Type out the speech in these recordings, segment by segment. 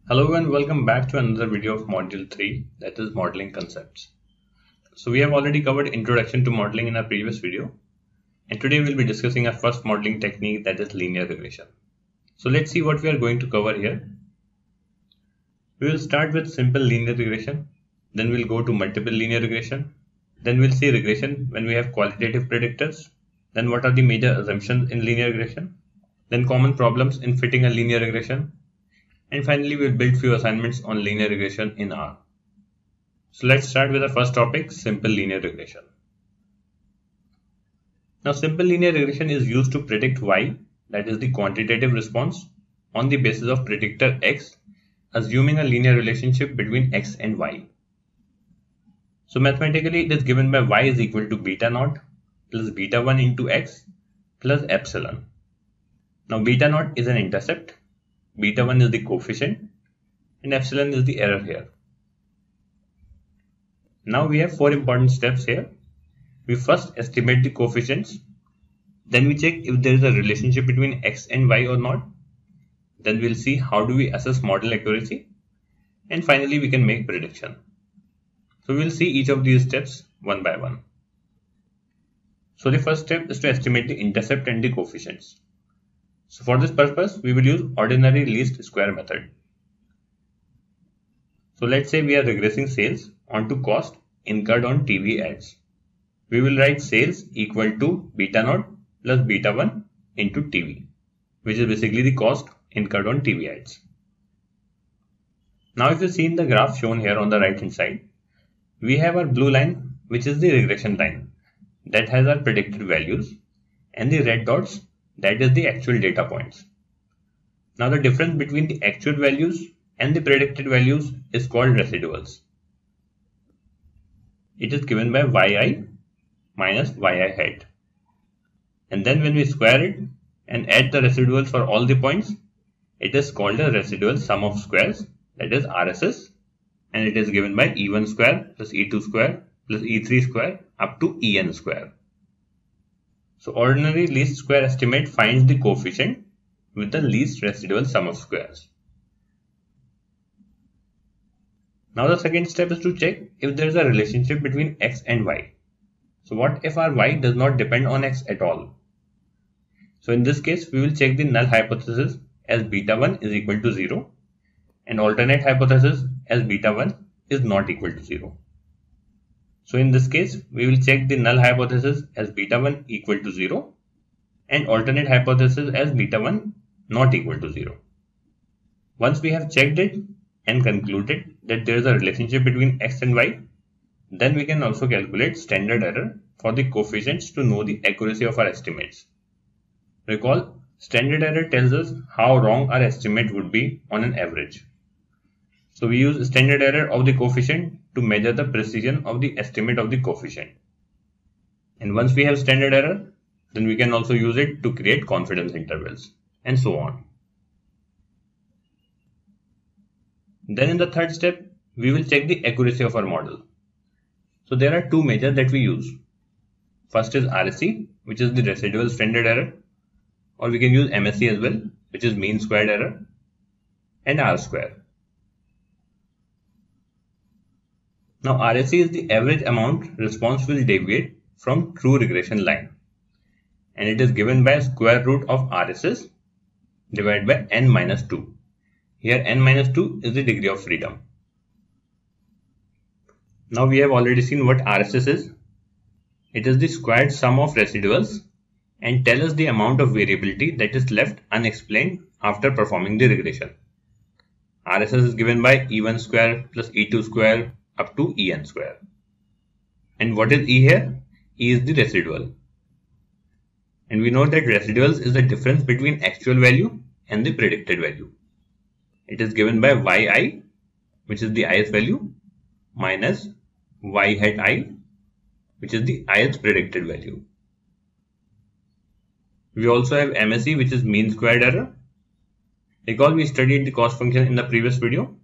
Hello and welcome back to another video of Module 3, that is Modeling Concepts. So we have already covered Introduction to Modeling in our previous video, and today we'll be discussing our first modeling technique, that is linear regression. So let's see what we are going to cover here. We will start with simple linear regression, then we'll go to multiple linear regression, then we'll see regression when we have qualitative predictors, then what are the major assumptions in linear regression, then common problems in fitting a linear regression, and finally, we'll build few assignments on linear regression in R. So let's start with the first topic, simple linear regression. Now, simple linear regression is used to predict Y, that is the quantitative response, on the basis of predictor X, assuming a linear relationship between X and Y. So mathematically, it is given by Y is equal to beta naught plus beta 1 into X plus epsilon. Now, beta naught is an intercept. Beta 1 is the coefficient and epsilon is the error here. Now we have four important steps here. We first estimate the coefficients, then we check if there is a relationship between X and Y or not. Then we'll see how do we assess model accuracy, and finally we can make prediction. So we'll see each of these steps one by one. So the first step is to estimate the intercept and the coefficients. So for this purpose, we will use ordinary least square method. So let's say we are regressing sales onto cost incurred on TV ads. We will write sales equal to beta naught plus beta 1 into TV, which is basically the cost incurred on TV ads. Now if you see in the graph shown here on the right hand side, we have our blue line, which is the regression line that has our predicted values, and the red dots, that is the actual data points. Now the difference between the actual values and the predicted values is called residuals. It is given by yi minus yi hat. And then when we square it and add the residuals for all the points, it is called a residual sum of squares, that is RSS, and it is given by E1 square plus E2 square plus E3 square up to En square. So ordinary least square estimate finds the coefficient with the least residual sum of squares. Now the second step is to check if there is a relationship between X and Y. So what if our Y does not depend on X at all? So in this case, we will check the null hypothesis as beta 1 is equal to 0 and alternate hypothesis as beta 1 is not equal to 0. So in this case, we will check the null hypothesis as beta 1 equal to 0 and alternate hypothesis as beta 1 not equal to 0. Once we have checked it and concluded that there is a relationship between X and Y, then we can also calculate standard error for the coefficients to know the accuracy of our estimates. Recall, standard error tells us how wrong our estimate would be on an average. So we use standard error of the coefficient to measure the precision of the estimate of the coefficient. And once we have standard error, then we can also use it to create confidence intervals and so on. Then in the third step, we will check the accuracy of our model. So there are two measures that we use. First is RSE, which is the residual standard error, or we can use MSE as well, which is mean squared error, and R square. Now RSE is the average amount response will deviate from true regression line, and it is given by square root of RSS divided by n minus 2. Here n minus 2 is the degree of freedom. Now we have already seen what RSS is. It is the squared sum of residuals and tell us the amount of variability that is left unexplained after performing the regression. RSS is given by E1 square plus E2 square up to En square. And what is E here? E is the residual. And we know that residuals is the difference between actual value and the predicted value. It is given by yi, which is the ith value, minus y hat I, which is the ith predicted value. We also have MSE, which is mean squared error. Recall we studied the cost function in the previous video.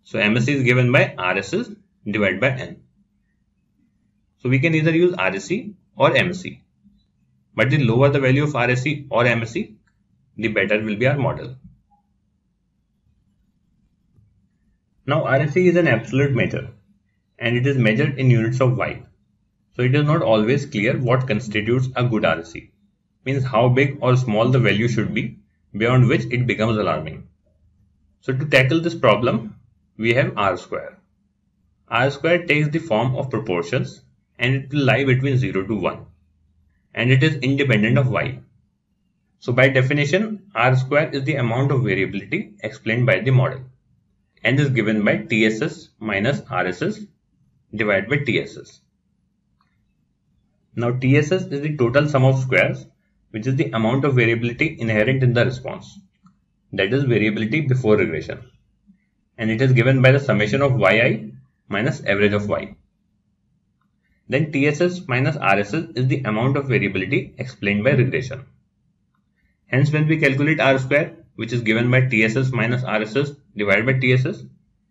So MSE is given by RSS divided by n. So we can either use RSE or MSE. But the lower the value of RSE or MSE, the better will be our model. Now RSE is an absolute measure and it is measured in units of y. So it is not always clear what constitutes a good RSE, means how big or small the value should be beyond which it becomes alarming. So to tackle this problem, we have R square. R square takes the form of proportions and it will lie between 0 to 1 and it is independent of y. So by definition, R square is the amount of variability explained by the model and is given by TSS minus RSS divided by TSS. Now TSS is the total sum of squares, which is the amount of variability inherent in the response, that is variability before regression, and it is given by the summation of yi minus average of y. Then TSS minus RSS is the amount of variability explained by regression. Hence when we calculate R square, which is given by TSS minus RSS divided by TSS,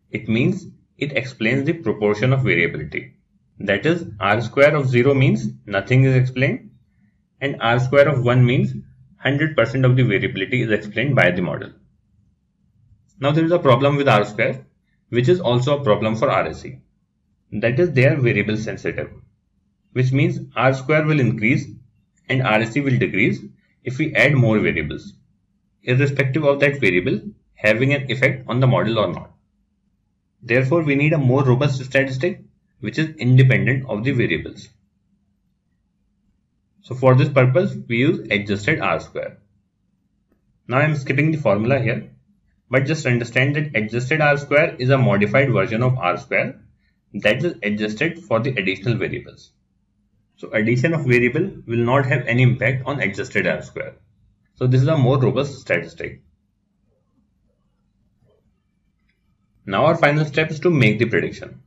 it means it explains the proportion of variability. That is, R square of 0 means nothing is explained and R square of 1 means 100% of the variability is explained by the model. Now there is a problem with R square, which is also a problem for RSE. That is, they are variable sensitive, which means R square will increase and RSE will decrease if we add more variables, irrespective of that variable having an effect on the model or not. Therefore, we need a more robust statistic which is independent of the variables. So for this purpose, we use adjusted R square. Now I am skipping the formula here, but just understand that adjusted R square is a modified version of R square that is adjusted for the additional variables. So addition of variable will not have any impact on adjusted R square. So this is a more robust statistic. Now our final step is to make the prediction.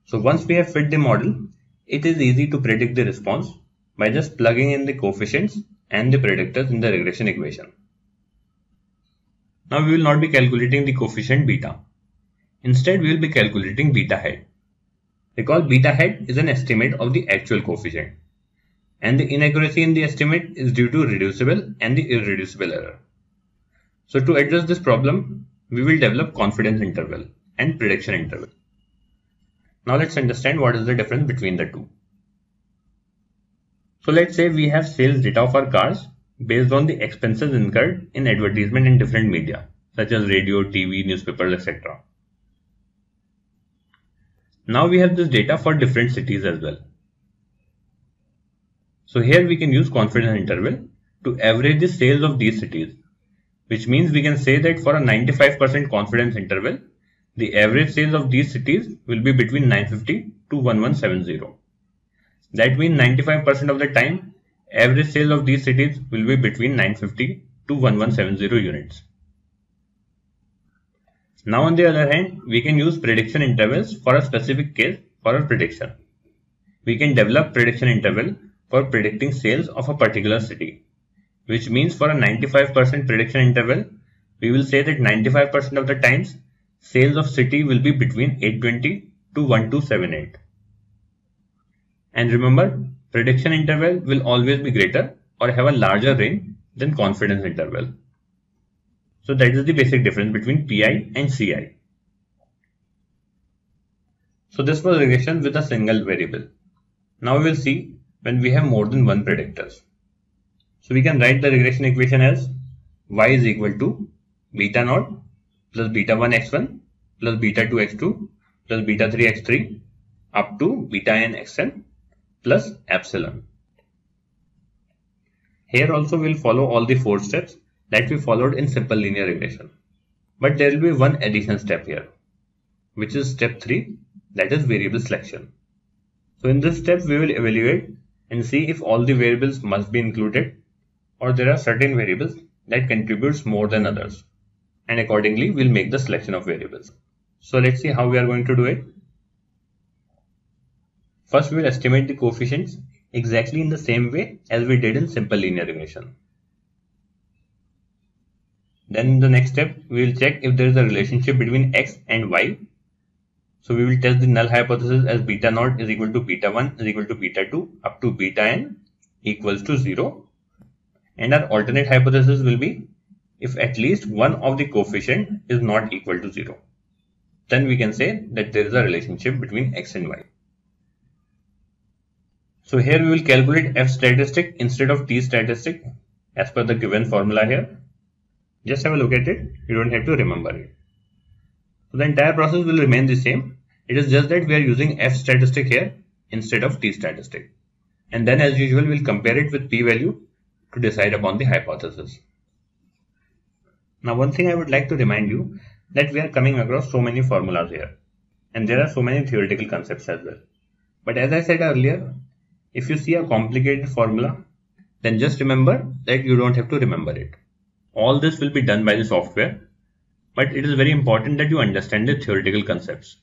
So once we have fit the model, it is easy to predict the response by just plugging in the coefficients and the predictors in the regression equation. Now we will not be calculating the coefficient beta. Instead, we will be calculating beta hat. Recall, beta hat is an estimate of the actual coefficient, and the inaccuracy in the estimate is due to reducible and the irreducible error. So to address this problem, we will develop confidence interval and prediction interval. Now let's understand what is the difference between the two. So let's say we have sales data of our cars based on the expenses incurred in advertisement in different media, such as radio, TV, newspapers, etc. Now we have this data for different cities as well. So here we can use confidence interval to average the sales of these cities, which means we can say that for a 95% confidence interval, the average sales of these cities will be between 950 to 1170. That means 95% of the time, average sales of these cities will be between 950 to 1170 units. Now on the other hand, we can use prediction intervals for a specific case for a prediction. We can develop prediction interval for predicting sales of a particular city, which means for a 95% prediction interval, we will say that 95% of the times sales of city will be between 820 to 1278. And remember, prediction interval will always be greater or have a larger range than confidence interval. So that is the basic difference between PI and CI. So this was regression with a single variable. Now we will see when we have more than one predictors. So we can write the regression equation as y is equal to beta naught plus beta 1 x1 plus beta 2 x2 plus beta 3 x3 up to beta n xn plus epsilon. Here also we will follow all the 4 steps that we followed in simple linear regression. But there will be one additional step here, which is step 3, that is variable selection. So in this step we will evaluate and see if all the variables must be included or there are certain variables that contributes more than others, and accordingly we'll make the selection of variables. So let's see how we are going to do it. First we will estimate the coefficients exactly in the same way as we did in simple linear regression. Then in the next step, we will check if there is a relationship between x and y. So we will test the null hypothesis as beta naught is equal to beta 1 is equal to beta 2 up to beta n equals to 0. And our alternate hypothesis will be if at least one of the coefficient is not equal to 0. then we can say that there is a relationship between x and y. So here we will calculate f statistic instead of t statistic as per the given formula here. Just have a look at it, you don't have to remember it. So the entire process will remain the same. It is just that we are using f statistic here instead of t statistic. And then as usual, we'll compare it with p-value to decide upon the hypothesis. Now one thing I would like to remind you that we are coming across so many formulas here. And there are so many theoretical concepts as well. But as I said earlier, if you see a complicated formula, then just remember that you don't have to remember it. All this will be done by the software. But it is very important that you understand the theoretical concepts.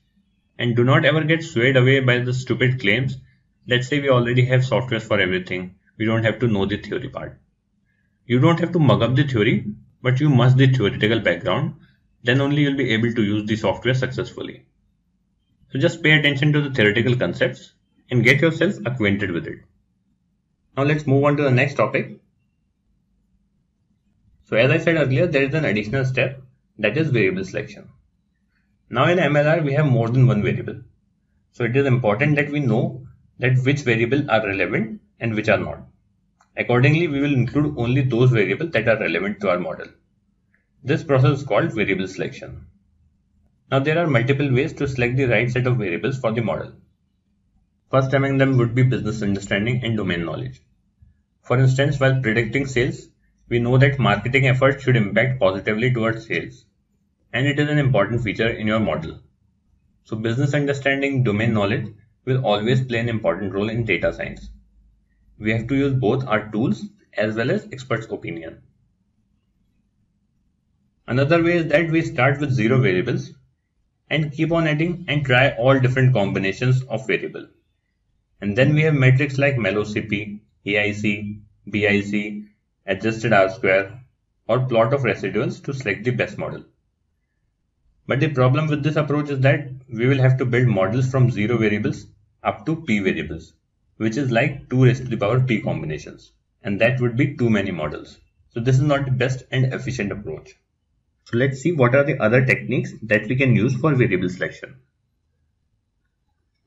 And do not ever get swayed away by the stupid claims. Let's say we already have softwares for everything. We don't have to know the theory part. You don't have to mug up the theory, but you must the theoretical background. Then only you'll be able to use the software successfully. So just pay attention to the theoretical concepts and get yourself acquainted with it. Now let's move on to the next topic. So as I said earlier, there is an additional step, that is variable selection. Now in MLR we have more than one variable. So it is important that we know that which variables are relevant and which are not. Accordingly, we will include only those variables that are relevant to our model. This process is called variable selection. Now there are multiple ways to select the right set of variables for the model. First among them would be business understanding and domain knowledge. For instance, while predicting sales, we know that marketing efforts should impact positively towards sales. And it is an important feature in your model. So business understanding, domain knowledge will always play an important role in data science. We have to use both our tools as well as experts' opinion. Another way is that we start with 0 variables and keep on adding and try all different combinations of variable. And then we have metrics like MelloCP, AIC, BIC, adjusted R-square or plot of residuals to select the best model. But the problem with this approach is that we will have to build models from 0 variables up to p variables, which is like 2 raised to the power p combinations. And that would be too many models. So this is not the best and efficient approach. So let's see what are the other techniques that we can use for variable selection.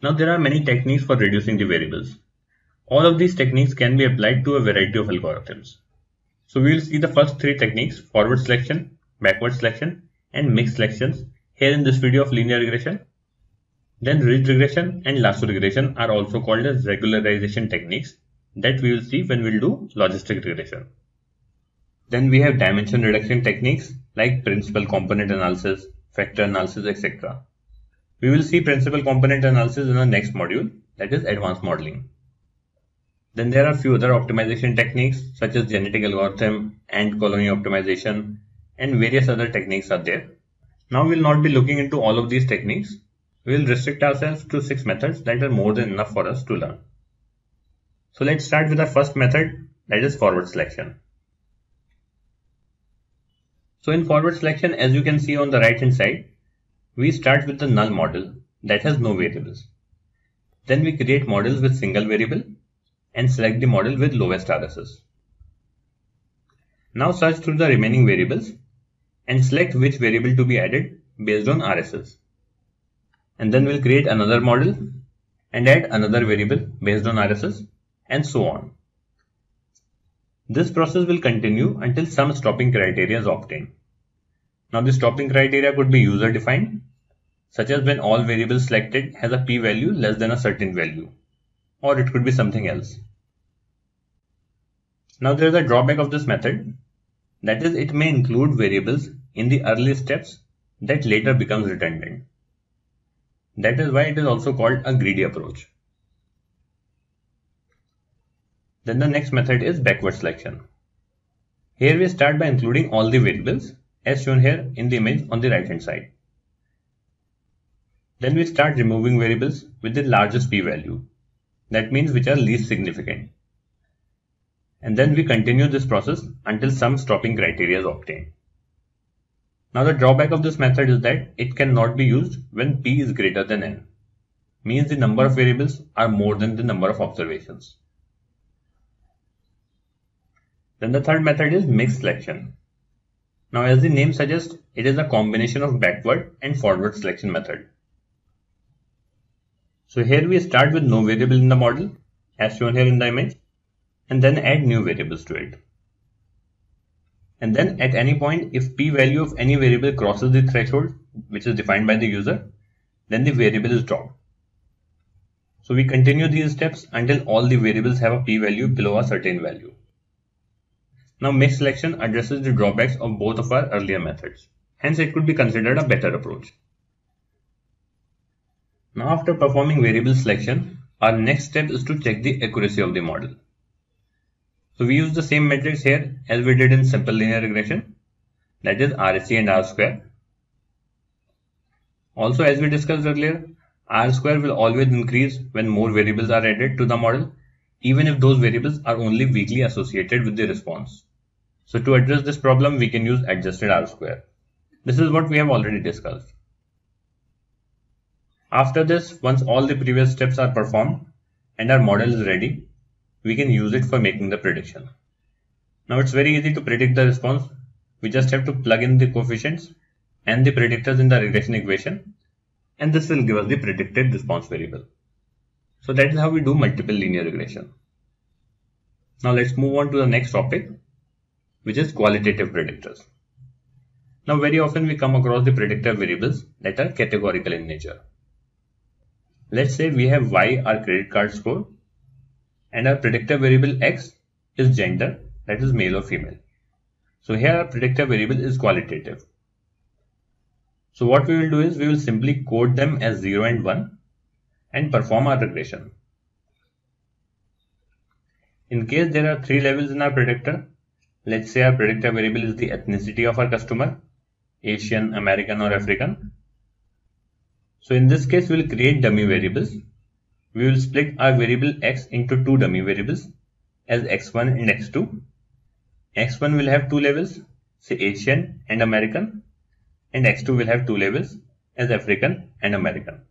Now there are many techniques for reducing the variables. All of these techniques can be applied to a variety of algorithms. So we will see the first 3 techniques: forward selection, backward selection, and mixed selections here in this video of linear regression. Then ridge regression and lasso regression are also called as regularization techniques that we will see when we will do logistic regression. Then we have dimension reduction techniques like principal component analysis, factor analysis, etc. We will see principal component analysis in the next module, that is advanced modeling. Then there are few other optimization techniques such as genetic algorithm and colony optimization, and various other techniques are there. Now we will not be looking into all of these techniques. We will restrict ourselves to 6 methods that are more than enough for us to learn. So let's start with our first method, that is forward selection. So in forward selection, as you can see on the right hand side, we start with the null model that has no variables. Then we create models with single variable and select the model with lowest RSS. Now search through the remaining variables and select which variable to be added based on RSS. And then we'll create another model and add another variable based on RSS and so on. This process will continue until some stopping criteria is obtained. Now the stopping criteria could be user defined, such as when all variables selected has a p-value less than a certain value, or it could be something else. Now there is a drawback of this method, that is it may include variables in the early steps that later becomes redundant. That is why it is also called a greedy approach. Then the next method is backward selection. Here we start by including all the variables as shown here in the image on the right hand side. Then we start removing variables with the largest p-value, that means which are least significant. And then we continue this process until some stopping criteria is obtained. Now the drawback of this method is that it cannot be used when p is greater than n, means the number of variables are more than the number of observations. Then the third method is mixed selection. Now, as the name suggests, it is a combination of backward and forward selection method. So here we start with no variable in the model, as shown here in the image, and then add new variables to it. And then at any point, if p-value of any variable crosses the threshold, which is defined by the user, then the variable is dropped. So we continue these steps until all the variables have a p-value below a certain value. Now mesh selection addresses the drawbacks of both of our earlier methods. Hence it could be considered a better approach. Now after performing variable selection, our next step is to check the accuracy of the model. So we use the same metrics here as we did in simple linear regression, that is RSE and R square. Also, as we discussed earlier, R square will always increase when more variables are added to the model, even if those variables are only weakly associated with the response. So to address this problem, we can use adjusted R square. This is what we have already discussed. After this, once all the previous steps are performed and our model is ready, we can use it for making the prediction. Now it's very easy to predict the response. We just have to plug in the coefficients and the predictors in the regression equation, and this will give us the predicted response variable. So that is how we do multiple linear regression. Now let's move on to the next topic, which is qualitative predictors. Now very often we come across the predictor variables that are categorical in nature. Let's say we have Y, our credit card score, and our predictor variable X is gender, that is male or female. So here our predictor variable is qualitative. So what we will do is we will simply code them as 0 and 1 and perform our regression. In case there are 3 levels in our predictor, let's say our predictor variable is the ethnicity of our customer, Asian, American or African. So in this case we will create dummy variables. We will split our variable X into 2 dummy variables as X1 and X2. X1 will have 2 levels, say Asian and American, and X2 will have 2 levels as African and American.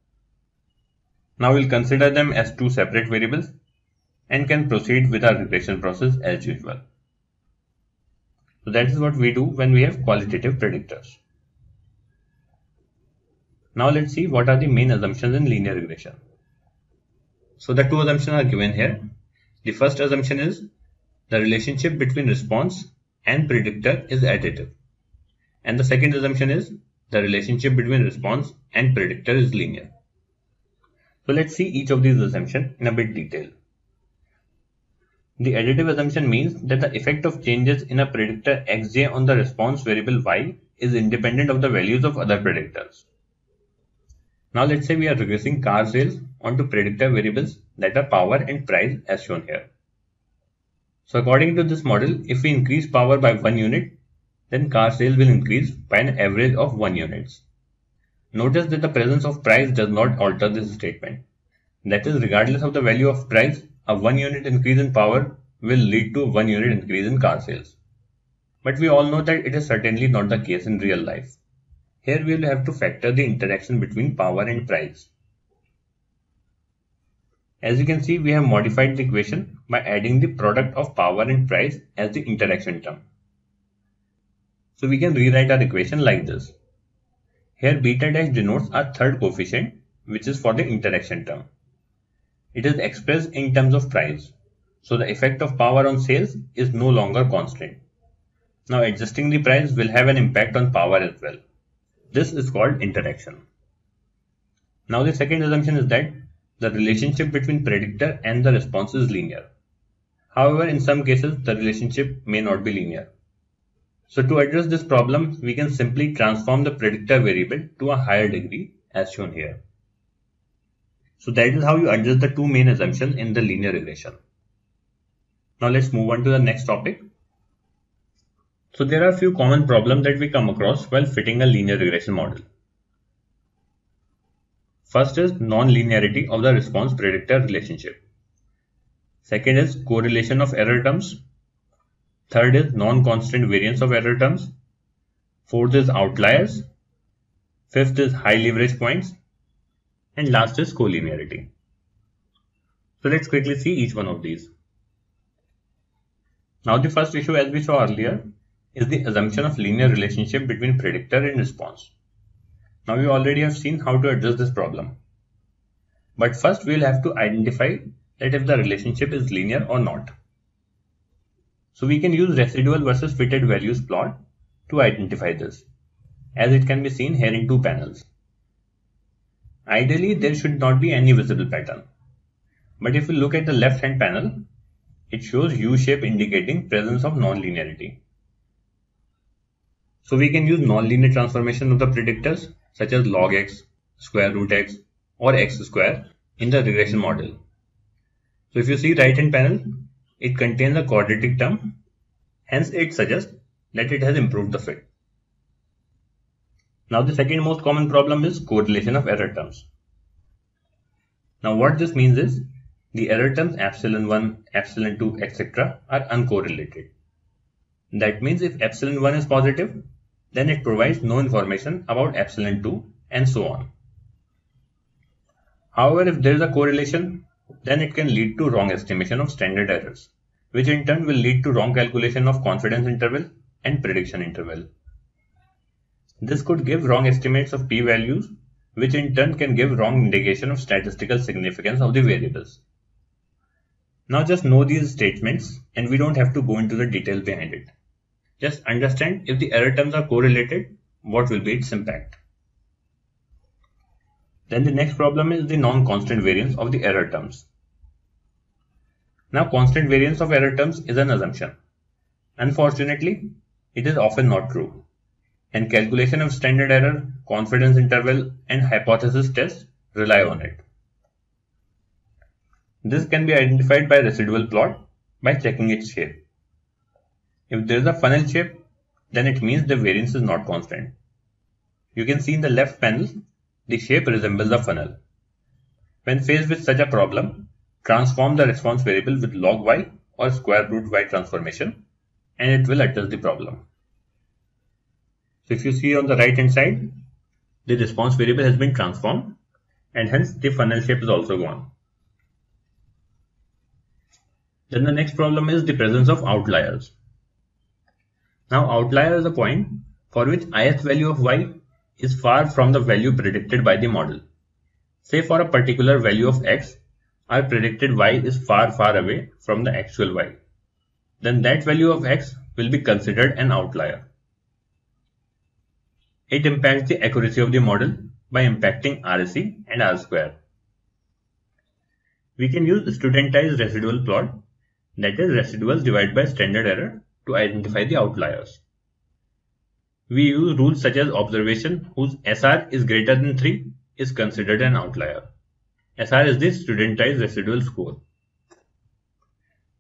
Now we'll consider them as 2 separate variables and can proceed with our regression process as usual. So that is what we do when we have qualitative predictors. Now let's see what are the main assumptions in linear regression. So the 2 assumptions are given here. The first assumption is the relationship between response and predictor is additive. And the second assumption is the relationship between response and predictor is linear. So let's see each of these assumptions in a bit detail. The additive assumption means that the effect of changes in a predictor xj on the response variable y is independent of the values of other predictors. Now let's say we are regressing car sales onto predictor variables that are power and price as shown here. So according to this model, if we increase power by 1 unit, then car sales will increase by an average of 1 unit. Notice that the presence of price does not alter this statement. That is, regardless of the value of price, a 1 unit increase in power will lead to a 1 unit increase in car sales. But we all know that it is certainly not the case in real life. Here we will have to factor the interaction between power and price. As you can see, we have modified the equation by adding the product of power and price as the interaction term. So we can rewrite our equation like this. Here beta dash denotes our third coefficient, which is for the interaction term. It is expressed in terms of price. So the effect of power on sales is no longer constant. Now adjusting the price will have an impact on power as well. This is called interaction. Now the second assumption is that the relationship between predictor and the response is linear. However, in some cases the relationship may not be linear. So to address this problem, we can simply transform the predictor variable to a higher degree as shown here. So that is how you adjust the 2 main assumptions in the linear regression. Now let's move on to the next topic. So there are a few common problems that we come across while fitting a linear regression model. First is non-linearity of the response predictor relationship. Second is correlation of error terms. Third is non-constant variance of error terms. Fourth is outliers. Fifth is high leverage points. And last is CoLinearity. So let's quickly see each one of these. Now the first issue, as we saw earlier, is the assumption of linear relationship between predictor and response. Now we already have seen how to address this problem. But first we will have to identify that if the relationship is linear or not. So we can use residual versus fitted values plot to identify this, as it can be seen here in two panels. Ideally, there should not be any visible pattern. But if we look at the left hand panel, it shows U-shape indicating presence of nonlinearity. So we can use nonlinear transformation of the predictors such as log x, square root x, or x square in the regression model. So if you see right hand panel, it contains a quadratic term, hence it suggests that it has improved the fit. Now the second most common problem is correlation of error terms. Now what this means is the error terms epsilon 1, epsilon 2, etc. are uncorrelated. That means if epsilon 1 is positive, then it provides no information about epsilon 2 and so on. However, if there is a correlation, then it can lead to wrong estimation of standard errors, which in turn will lead to wrong calculation of confidence interval and prediction interval. This could give wrong estimates of p-values, which in turn can give wrong indication of statistical significance of the variables. Now just know these statements and we don't have to go into the details behind it. Just understand if the error terms are correlated, what will be its impact. Then the next problem is the non-constant variance of the error terms. Now constant variance of error terms is an assumption. Unfortunately, it is often not true. And calculation of standard error, confidence interval, and hypothesis tests rely on it. This can be identified by residual plot by checking its shape. If there is a funnel shape, then it means the variance is not constant. You can see in the left panel, the shape resembles a funnel. When faced with such a problem, transform the response variable with log y or square root y transformation, and it will address the problem. So if you see on the right hand side, the response variable has been transformed and hence the funnel shape is also gone. Then the next problem is the presence of outliers. Now outlier is a point for which ith value of y is far from the value predicted by the model. Say for a particular value of x, our predicted y is far away from the actual y. Then that value of x will be considered an outlier. It impacts the accuracy of the model by impacting RSE and R square. We can use studentized residual plot, that is residuals divided by standard error, to identify the outliers. We use rules such as observation whose SR is greater than 3 is considered an outlier. SR is the studentized residual score.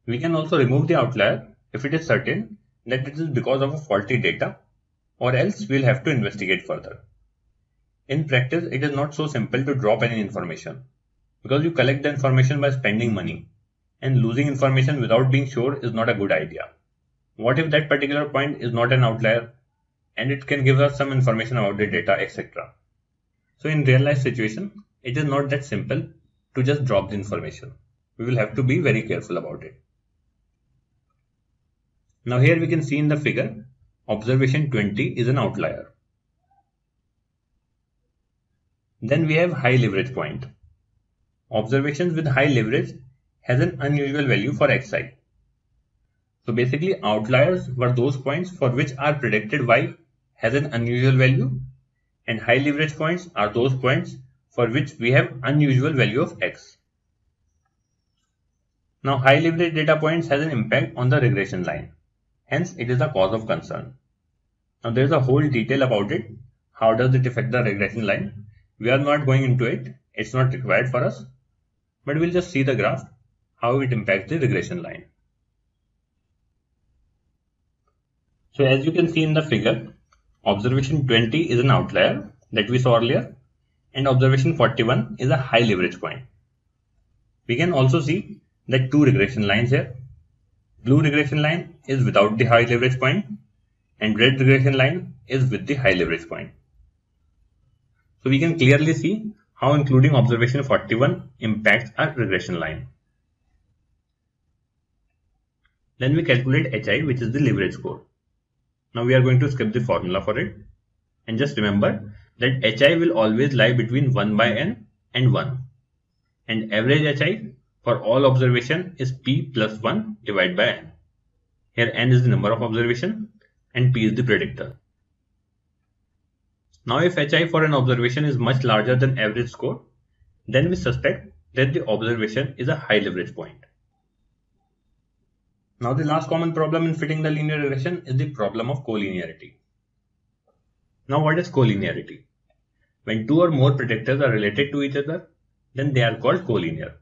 We can also remove the outlier if it is certain that it is because of a faulty data, or else we will have to investigate further. In practice, it is not so simple to drop any information, because you collect the information by spending money, and losing information without being sure is not a good idea. What if that particular point is not an outlier and it can give us some information about the data, etc. So in real life situation, it is not that simple to just drop the information. We will have to be very careful about it. Now here we can see in the figure, observation 20 is an outlier. Then we have high leverage point. Observations with high leverage has an unusual value for xi. So basically outliers were those points for which our predicted y has an unusual value, and high leverage points are those points for which we have unusual value of x. Now high leverage data points has an impact on the regression line, hence it is a cause of concern. Now there is a whole detail about it. How does it affect the regression line? We are not going into it, it's not required for us, but we'll just see the graph, how it impacts the regression line. So as you can see in the figure, observation 20 is an outlier that we saw earlier, and observation 41 is a high leverage point. We can also see that two regression lines here. Blue regression line is without the high leverage point, and red regression line is with the high leverage point. So we can clearly see how including observation 41 impacts our regression line. Then we calculate HI, which is the leverage score. Now we are going to skip the formula for it. And just remember that hi will always lie between 1 by n and 1. And average hi for all observation is p plus 1 divided by n. Here n is the number of observation and p is the predictor. Now if hi for an observation is much larger than average score, then we suspect that the observation is a high leverage point. Now the last common problem in fitting the linear regression is the problem of CoLinearity. Now what is CoLinearity? When two or more predictors are related to each other, then they are called collinear.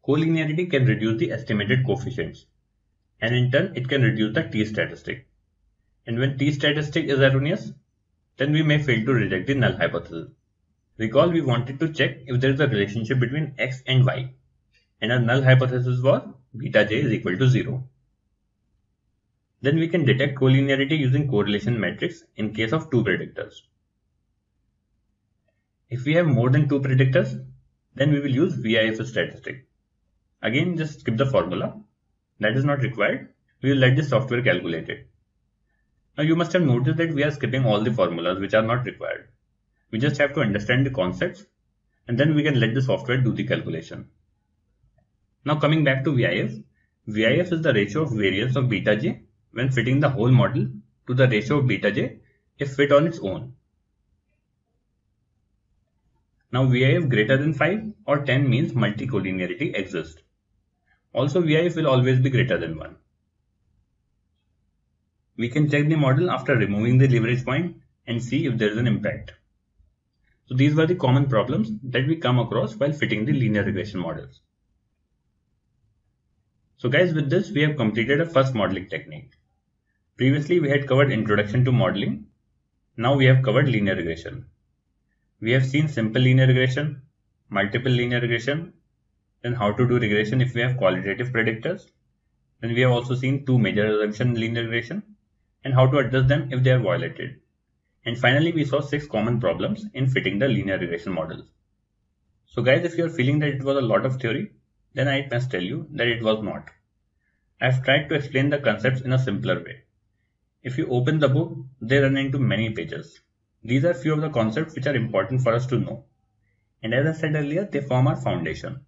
CoLinearity can reduce the estimated coefficients, and in turn it can reduce the t-statistic. And when t-statistic is erroneous, then we may fail to reject the null hypothesis. Recall we wanted to check if there is a relationship between x and y, and our null hypothesis was beta j is equal to 0. Then we can detect collinearity using correlation matrix in case of two predictors. If we have more than two predictors, then we will use VIF statistic. Again, just skip the formula. That is not required. We will let the software calculate it. Now you must have noticed that we are skipping all the formulas which are not required. We just have to understand the concepts and then we can let the software do the calculation. Now coming back to VIF. VIF is the ratio of variance of beta j when fitting the whole model to the ratio of beta j if fit on its own. Now VIF greater than 5 or 10 means multi-collinearity exists. Also VIF will always be greater than 1. We can check the model after removing the leverage point and see if there is an impact. So these were the common problems that we come across while fitting the linear regression models. So guys, with this we have completed a first modeling technique. Previously we had covered introduction to modeling. Now we have covered linear regression. We have seen simple linear regression, multiple linear regression, then how to do regression if we have qualitative predictors. Then we have also seen two major assumptions in linear regression and how to address them if they are violated. And finally we saw 6 common problems in fitting the linear regression models. So guys, if you are feeling that it was a lot of theory, then I must tell you that it was not. I have tried to explain the concepts in a simpler way. If you open the book, they run into many pages. These are few of the concepts which are important for us to know. And as I said earlier, they form our foundation.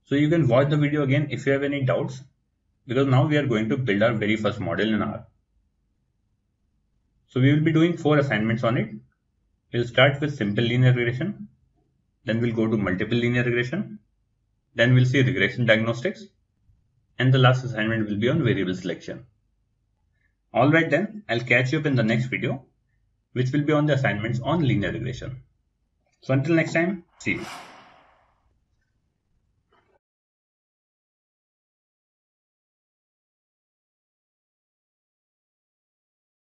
So you can watch the video again if you have any doubts, because now we are going to build our very first model in R. So we will be doing 4 assignments on it. We'll start with simple linear regression. Then we'll go to multiple linear regression. Then we'll see regression diagnostics. And the last assignment will be on variable selection. Alright then, I'll catch you up in the next video, which will be on the assignments on linear regression. So until next time, see you.